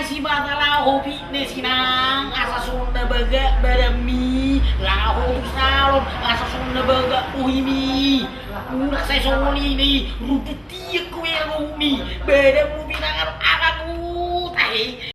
si bata hobi sinang asa Sunda baga badami lahu salon asa Sunda baga uhimi udah saya soli ni rutut tiak kue rumi badamu binangan akaku tahi.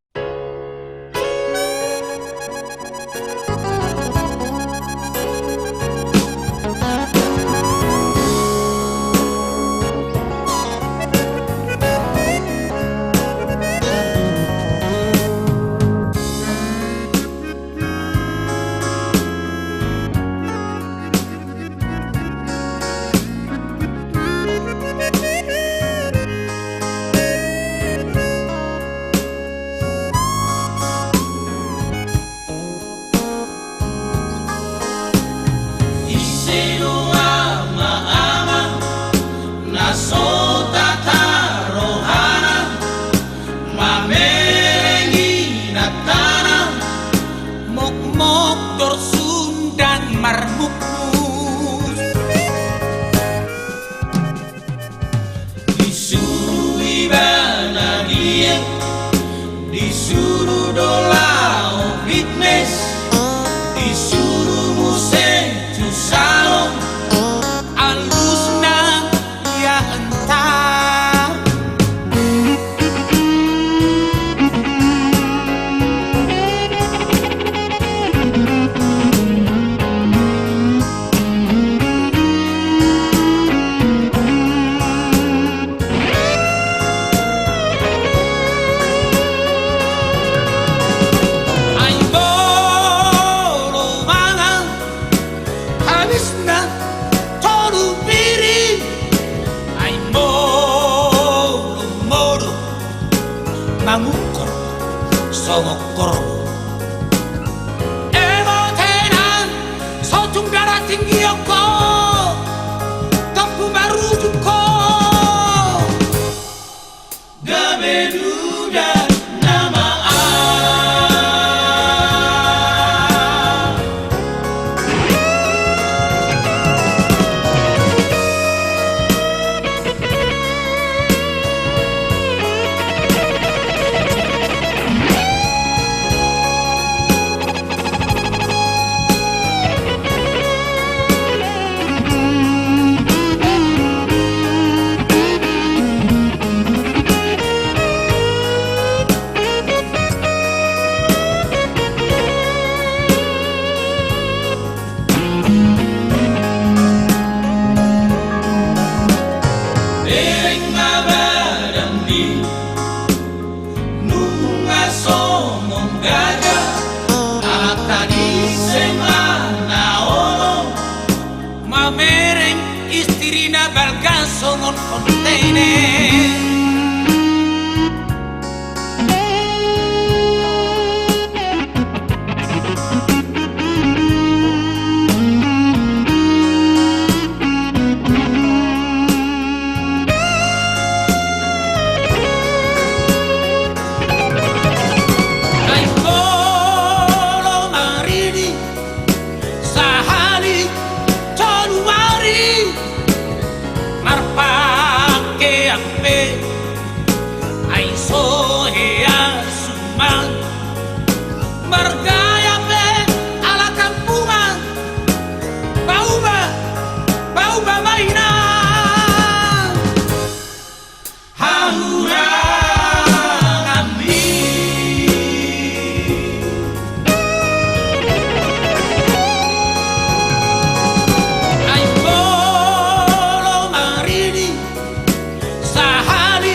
Disuruh dolau fitness, disuruh musik tu salon, alusna ya entah. Mangukor, songokor, emotenan, sotung darah tinggi oko, kapu baru juko, gabeduda nama mereng istrina balkan songon kontainer. Bergaya pe ala kampungan, bau mainan, hauran ambil. Ay bolo marini, sahari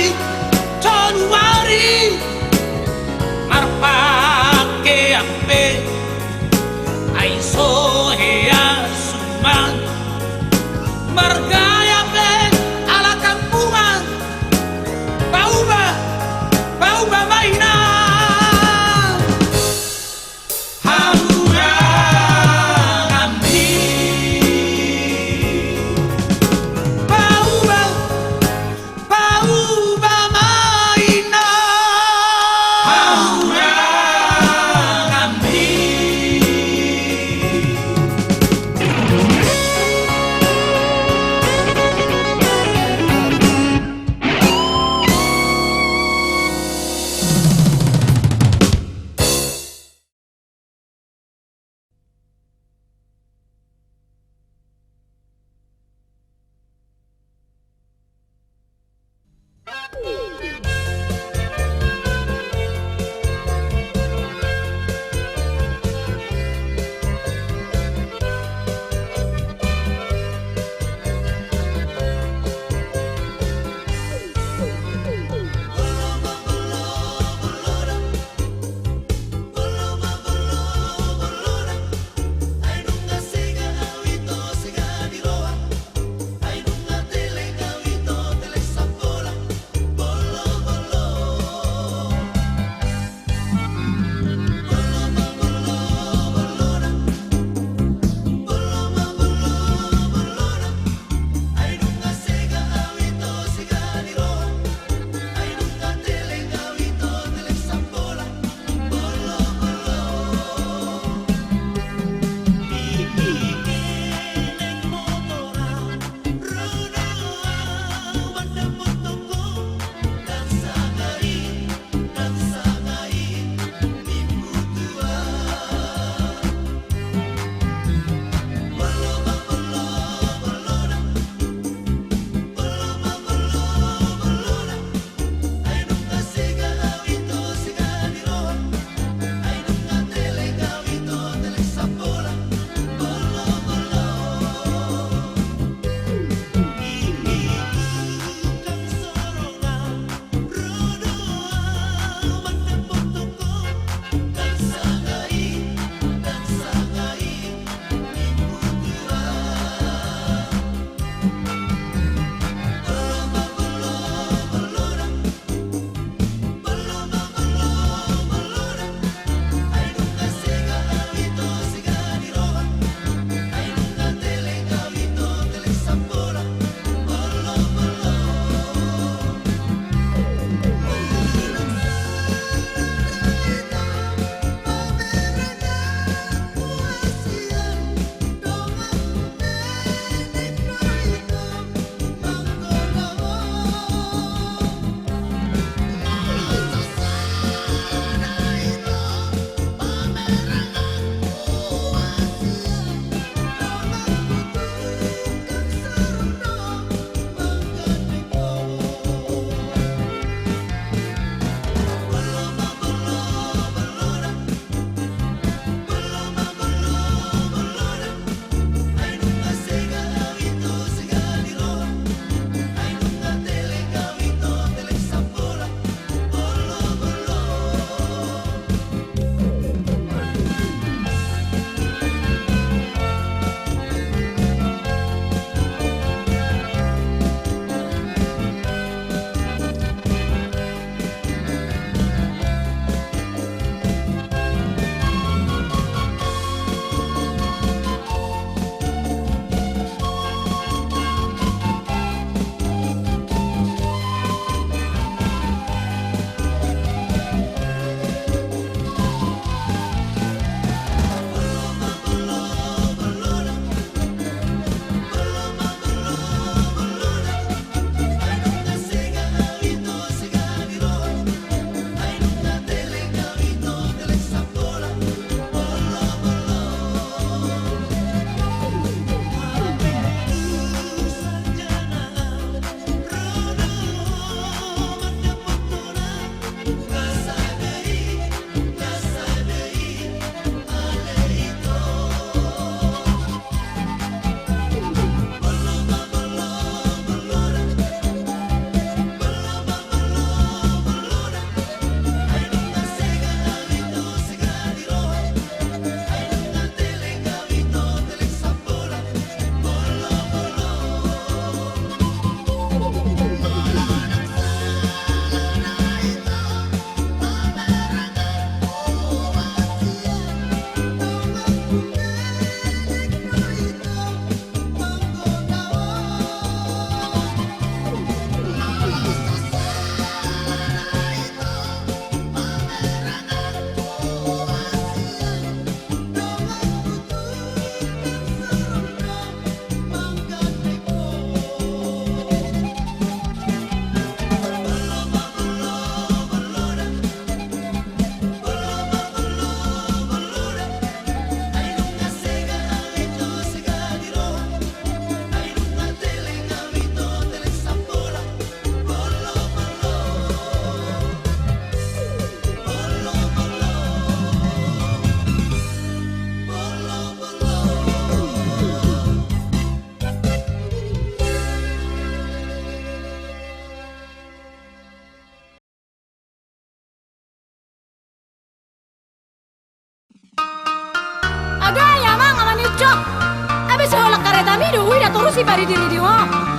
si bari diri di ho.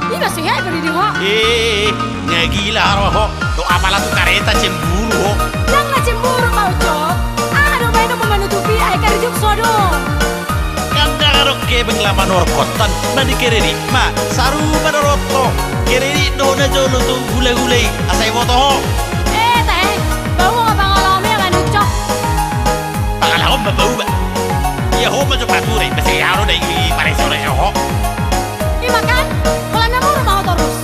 Ina si he bari di ho. Ngegila roho. Do apalah tuh kareta cemburu ho. Jangan cemburu mau cok. Aduh main mau menutupi ay karjuk sodong. Ke benglaman orkotan na di kereri ma saru pada roto kereri do na jolo tu gule asai foto ho Teh, bau nggak pangalaman yang anu cok. pangalahom bau ba ya ho ma jo pature bese aro dai pare sore ho Iya makan, kalau namu mau terus.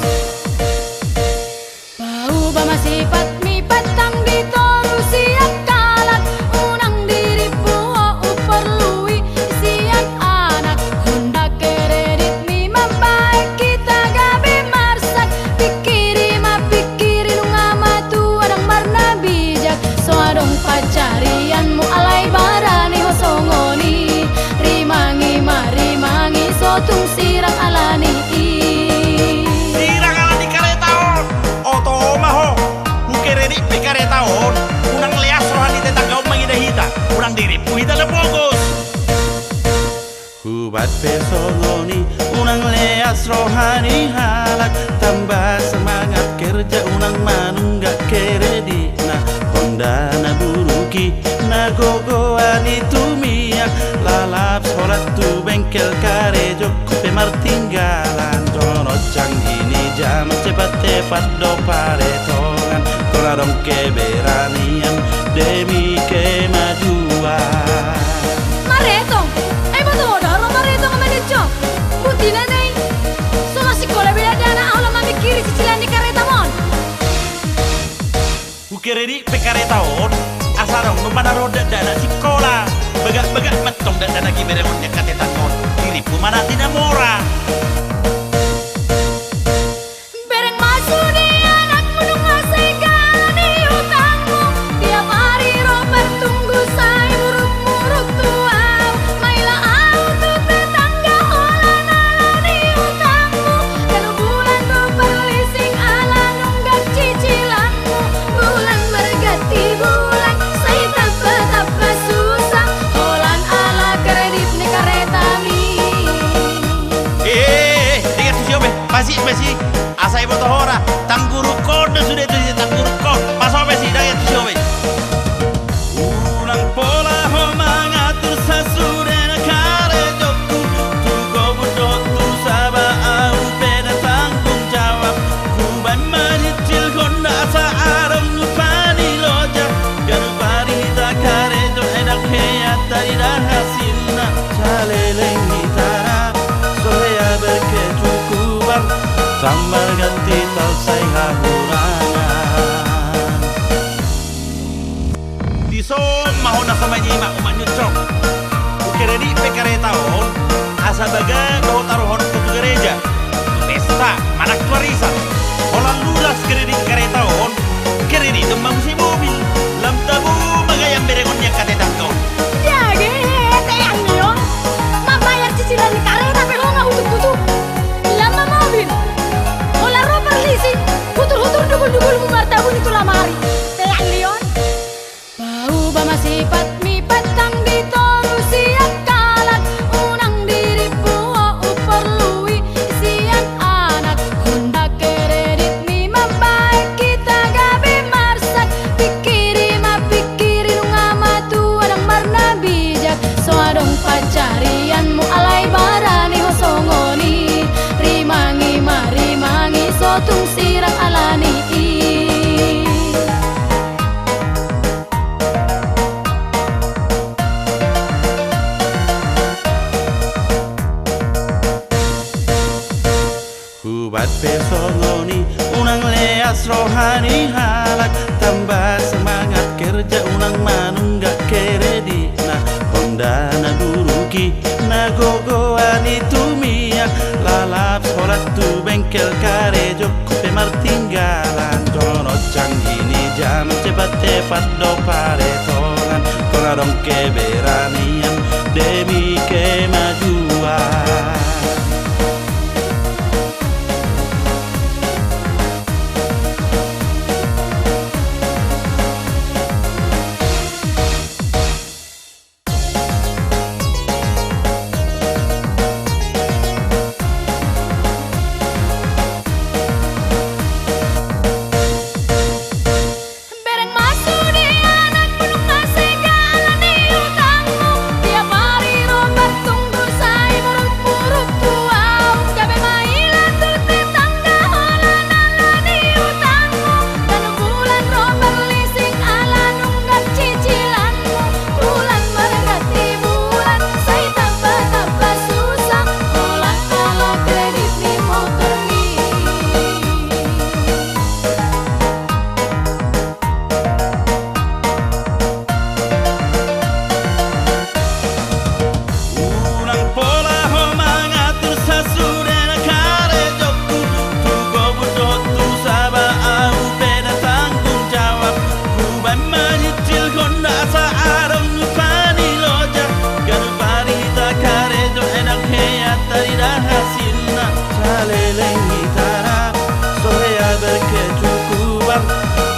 Bau ba masih pat mi patang ditorus siap kalat unang diri buho uperlui siap anak Honda kredit mi membaik kita gabe marsak pikiri ma pikiri nu ngamatu adang marna bijak so adong pacarianmu alai barani hosongoni rimangi marimangi so tung sirang alani sirang alani kareta ho oto ma ho kereri pe kareta ho unang leas rohani tetangga mangidahita urang diri puhita le bogos Hubat pesongoni unang leas rohani halak tambah semangat kerja unang manunggak keredi na Honda na buruki na gogoan itu miak lalap sholat tu bengkel karejo kupe martinggalan dono ini jam cepat do paretongan koladong keberanian demi kemajuan Maretong, betul daro maretong sama dejo. Butina nih, sono sekolah bela dana Allah mamikiri cicilan di kareta mon. Ukereri pe kareta on asarong numana roda dana sekolah begak metong dan dana gimere on katetan on diri pumana tina mora Bereng masuk di anak menung ngasih galani utangmu. Tiap hari Robert tunggu saya muruk-muruk tua. Maila auto tetangga olan alani utangmu. Dan bulan Robert leasing ala nunggak cicilanmu. Bulan berganti bulan saya tapa susah. Olan ala kredit nih kareta mi. dengar tuh siobe masih asai foto hora tangguru kode sudah itu tangguru kod paso besi dengar tuh siobe ulang pola ho mangatur sasudena karejoku tugo budot tu saba au pena tanggung jawab ku ban manicil honda sa arong upani loja garu pari ta karejo enak heya tari dah hasilna saleleng hitara soya berkecukupan tambah ganti talsai hahurangan di som mahona sama nyima umat nyucok ukeredi pe kareta on asa baga do taruhon ke gereja pesta manak warisan holang lulas keredi kareta on keredi demam si mobil lam tabu magayam berengon yang katetang kau Ya gitu yang nyong. Ma bayar cicilan di kareta tapi lo nggak utuk-utuk. Lama mobil. Olah Robert leasing. Hutur-hutur dugul-dugul mu martabun itu lamari. Yang Leon. Bau ba masih pat mi patang ditorus siap kalat unang diri buho uperlui siap anak Honda kredit mi membaik kita gabe marsak pikiri ma pikiri nu ngamatu adang marna bijak so adong pacarianmu alai barani hosongoni rimangi marimangi so tung sirang alani Hubat pesongoni unang leas rohani halak tambah semangat kerja unang manunggak keredi na Honda na buruki na gogoan itu miak lalap sholat tu bengkel karejo kupe martinggalan dono ini jam cepat do paretongan koladong keberanian demi kemajuan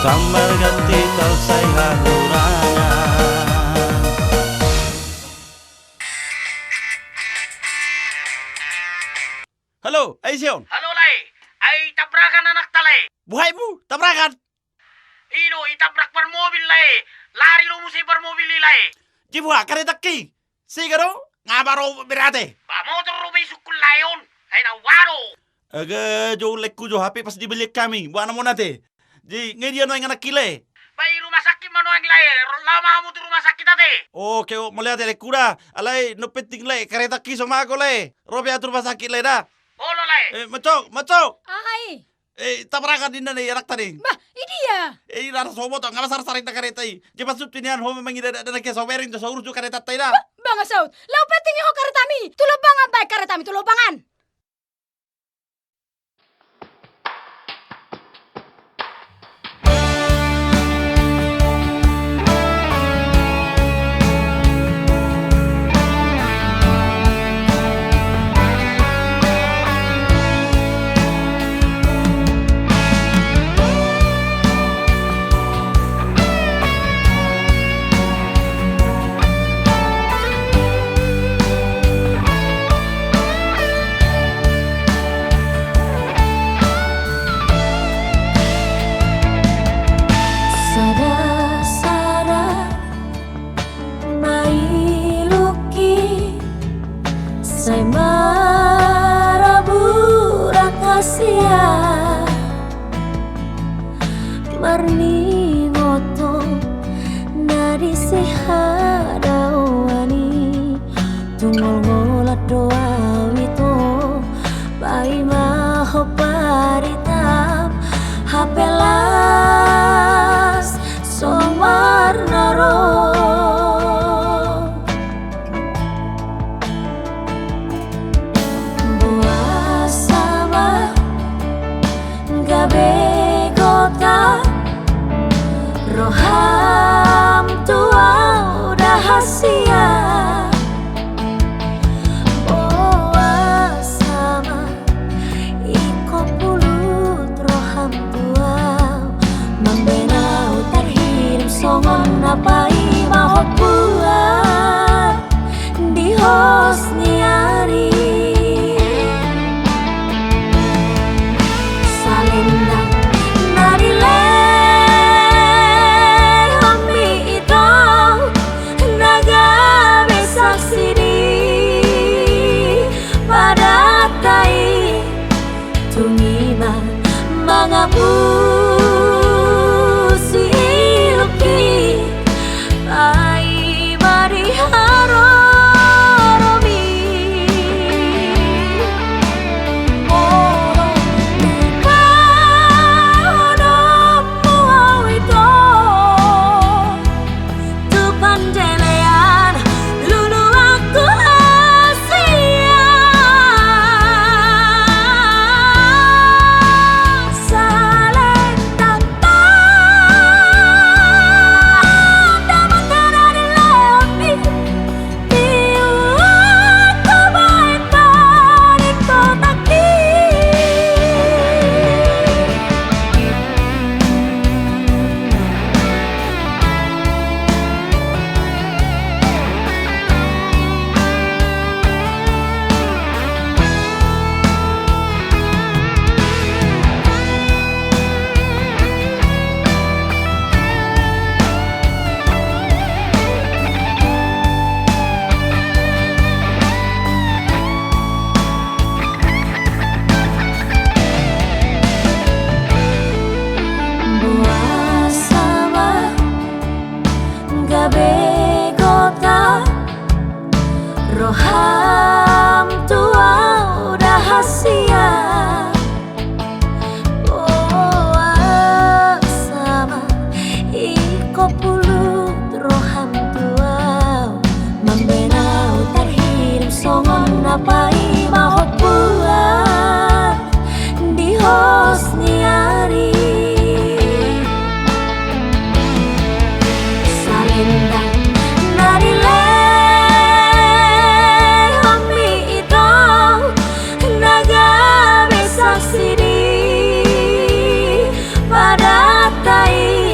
sambar ganti tau say halurangan. Halo, ay Sion. Halo Lai, ay tabrakan anak talay. Buhaymu, tabrakan. Ino, itabrak par mobil Lai. Lari lo musay par mobil Lai. Jibuha, karitaki. Sigaro, ngabaro berate. Ba motor lo bay sukul layon. Ay nawaro. Aga, jo lekku jo HP pas dibeli kami. Buana mo nate. Ji, ngayon ang anak kile. Bay rumah sakit mano ang Lai. Lama mo tu rumah sakit ate. Oh, keo melihat lekura. Alay, no penting le, karitaki sama ako le. Robi atur masakit le dah. Olo Lai. Macok. Ay, Tabrakan din na ni anak tani. bah, ini ya. Nara sobo to, ngabasar saring na kareta i. Di pasut tinian ho mangida da na kaya soberin to saurus jo kareta tay na. Bang Saud, lau penting ho karetami. Tulobangan baik karetami, tulobangan. Say marabura kasia marni ngoto nadi sehada wani tungol ngolat doa wito bai maho paritam hapelas somar naro Begota roham tua rahasia boa sama iko pulut roham tua membena tarhirim songon napai mahot buat di hosniari Mangapusi iluki ai mari haroromi oh panomu awito tu pandelean lulu aku asia Begota roham tua rahasia boa sama iko pulut roham tua membenau tarhirim songon napai mahot buat di hosniari pada tai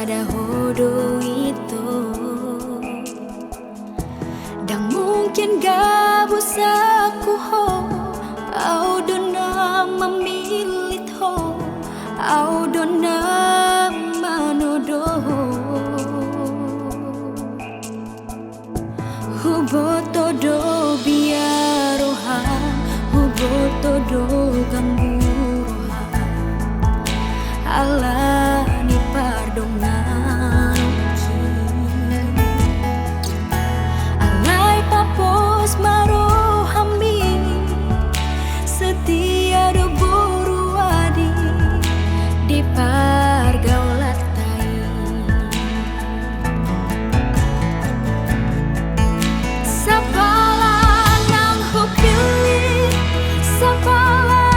dahulu itu dan mungkin gak bisa ku ho au dona memilih ho au dona manodoh huboto do biaroha huboto do gangguroha Allah ni pardongan alai papos marohami setia do boruadi di pargaulatai sapala nang hupili sapala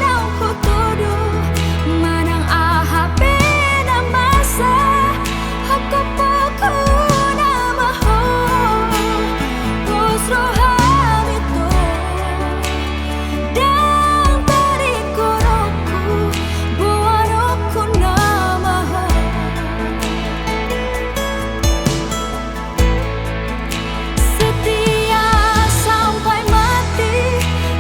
nang hutodo manang ahape na masa hakapako na maho pos rohani to dan tarikoroku buaroko na maho setia sampai mati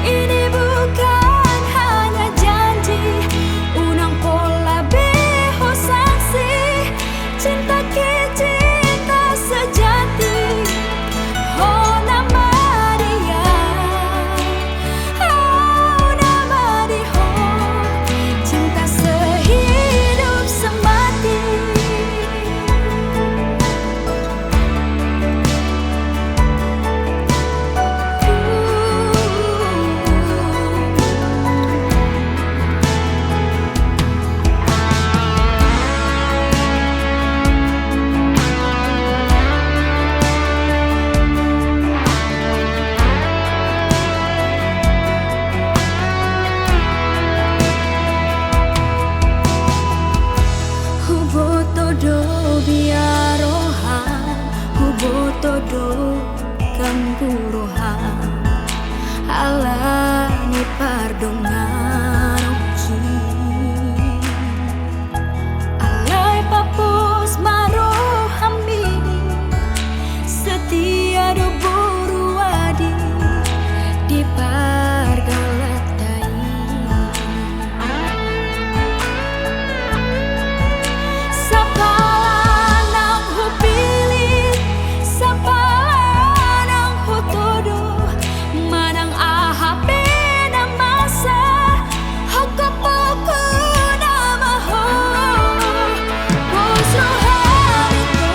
ini bukan hanya janji unang pola beho saksi cinta ke cinta sejati oh nama dia oh nama dia cinta sehidup semati huboto do biaroha huboto do kamburoha Allah ni pardongan alai papos marohami setia do boruadi di pargalatai sapala nang hupili sapala nang hutodo manang ahape na masa hakapako na maho pos rohani to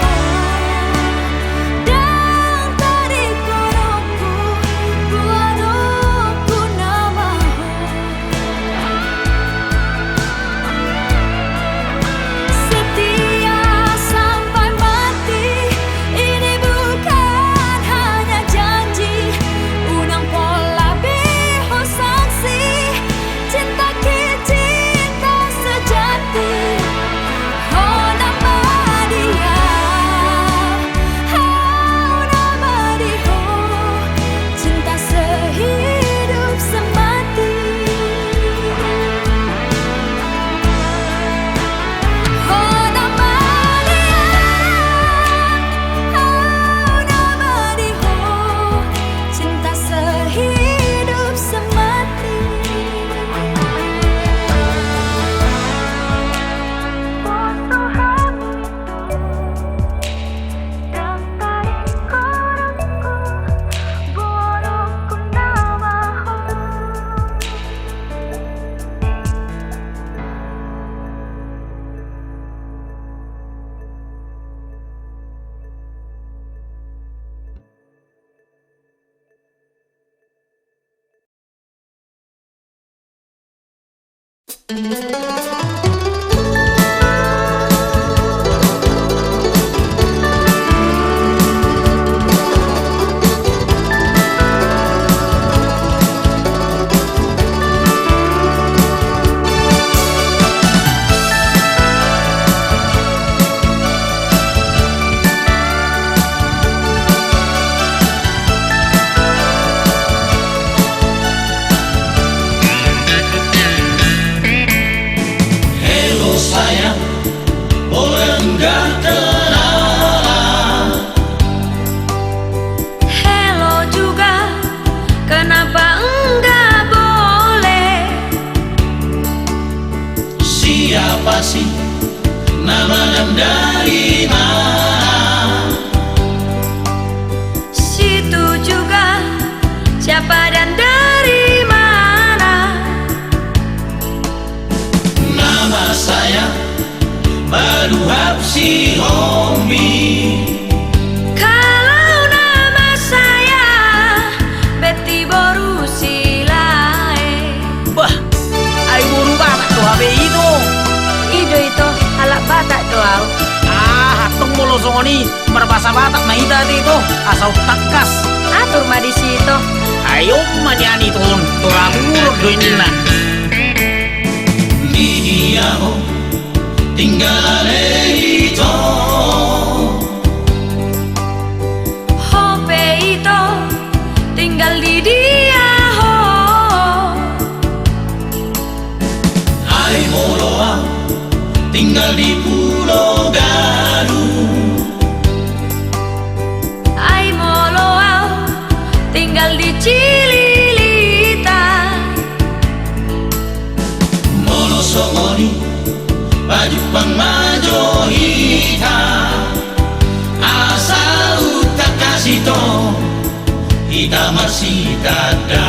dan tarikoroku buaroko na maho setia sampai mati ini bukan hanya janji unang pola beho saksi cinta ke cinta sejati oh nama dia oh nama dia cinta sehidup semati oh nama dia oh nama dia cinta sehidup semati dan tarikoroku buaroko na maho si Homi. Kalau nama saya Betty Borusilae. Bah, ay buru banget tuh habe itu. Ido itu halak Batak doang. Hatong molo songoni berbahasa Batak na ida itu asal takas. Atur mah di situ. Ayo manyani tuh turabur do ini na. Dia tinggal itu. Hope itu tinggal di dia ho. Ai Moloa tinggal di Pulau Galuh. Ai Moloa tinggal di Cililita. Molo Songoni baju pangmajohita asal utak kasih to kita masih tada.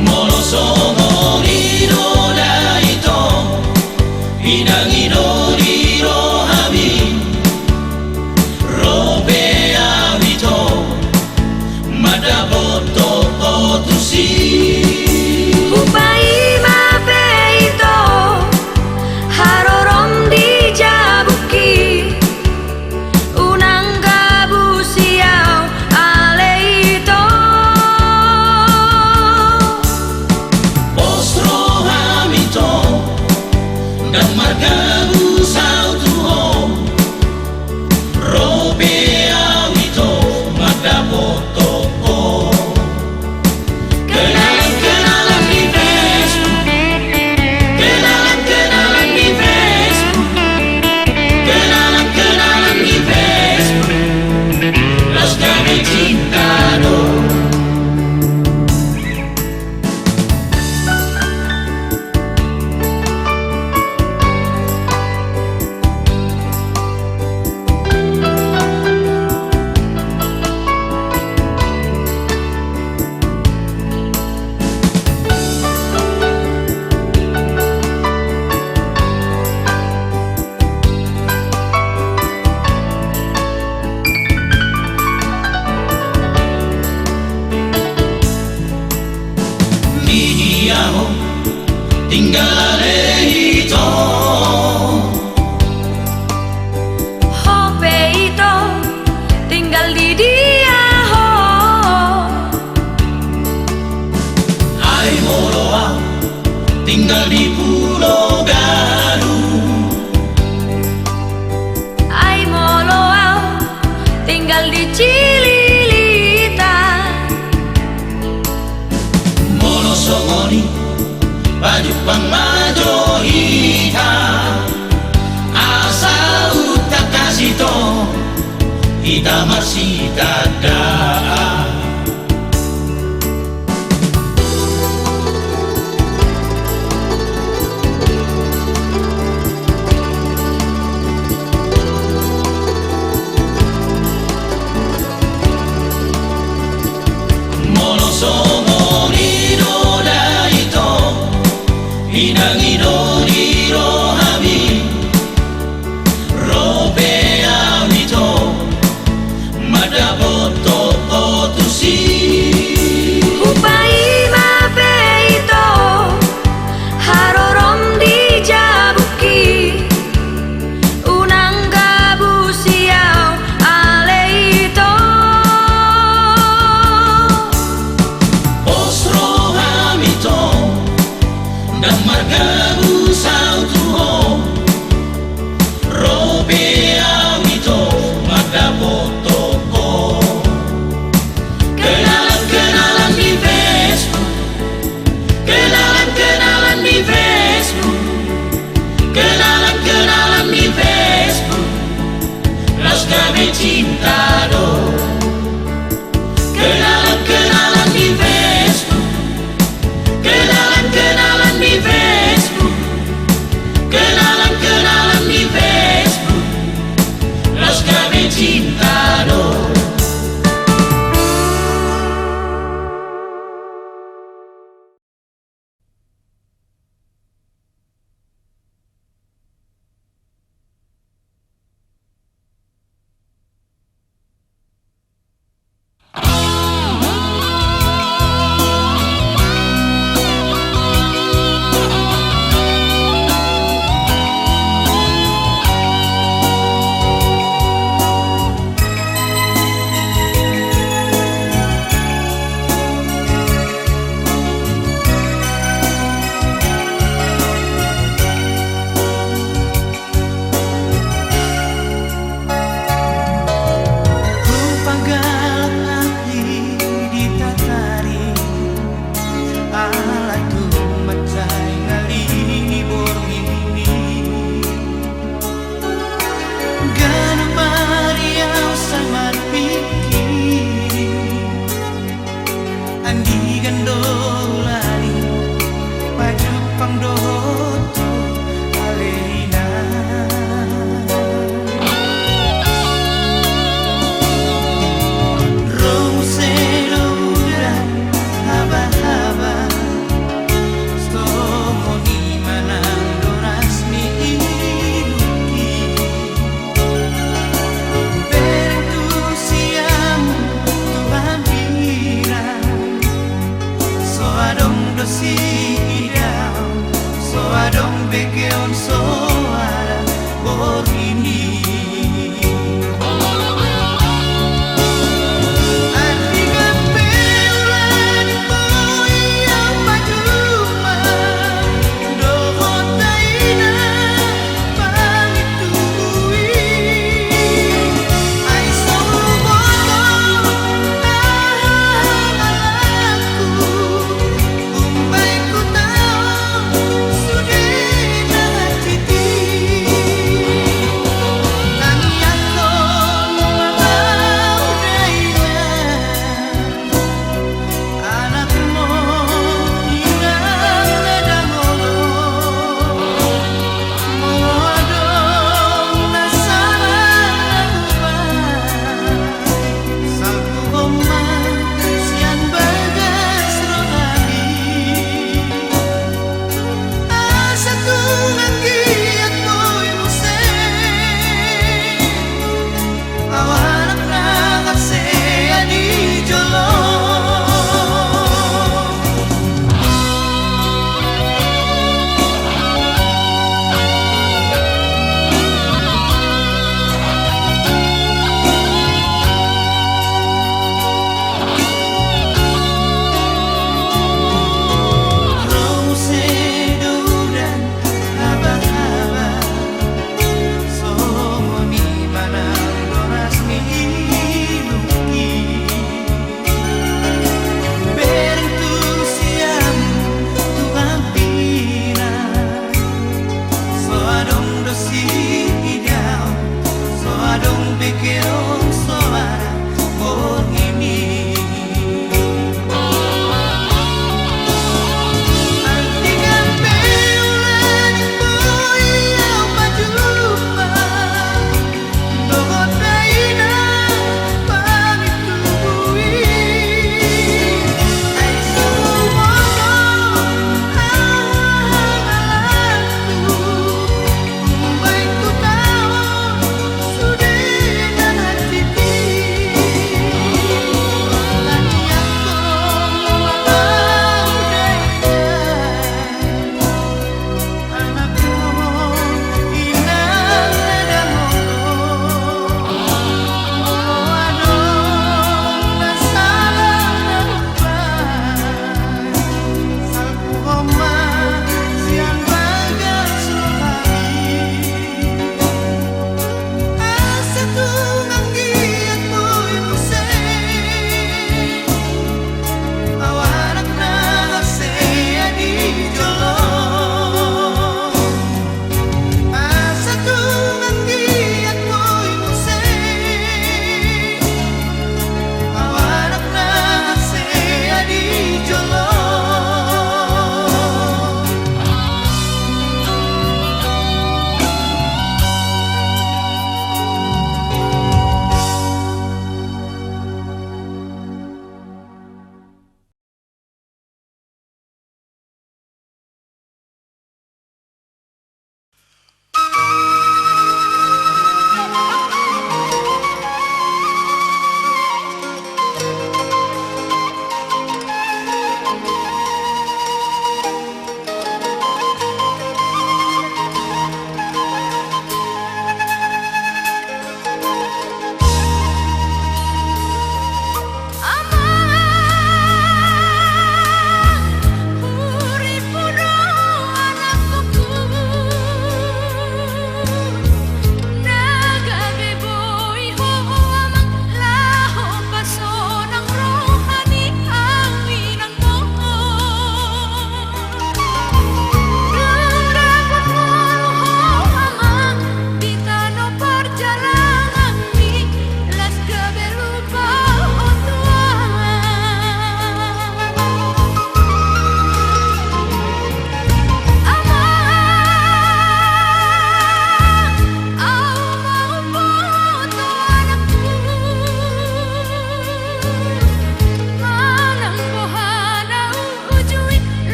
Molo Songoni no daito Inangino di rohami robe avito madaboto potusi Upai mape itu harorom di jabuki. Unang gabusiaw ale itu. postro hamito dan marga busau tuho robe avito madaboto kenalan di Facebook kenalan di Facebook kenalan di Facebook los kami cinta do. Dia tinggal itu. Hope itu tinggal di dia ho. Ai Moloa tinggal di Pulau Galuh. Ai Moloa tinggal di Cililita. Molo Songoni baju pangmajohita asal utak kasih to kita masih tada. Molo Songoni no daito Inangino di rohami robe avito madaboto potusi Upai mape itu harorom di jabuki. Unang gabusiaw ale itu. postro hamito dan marga sabe que un sol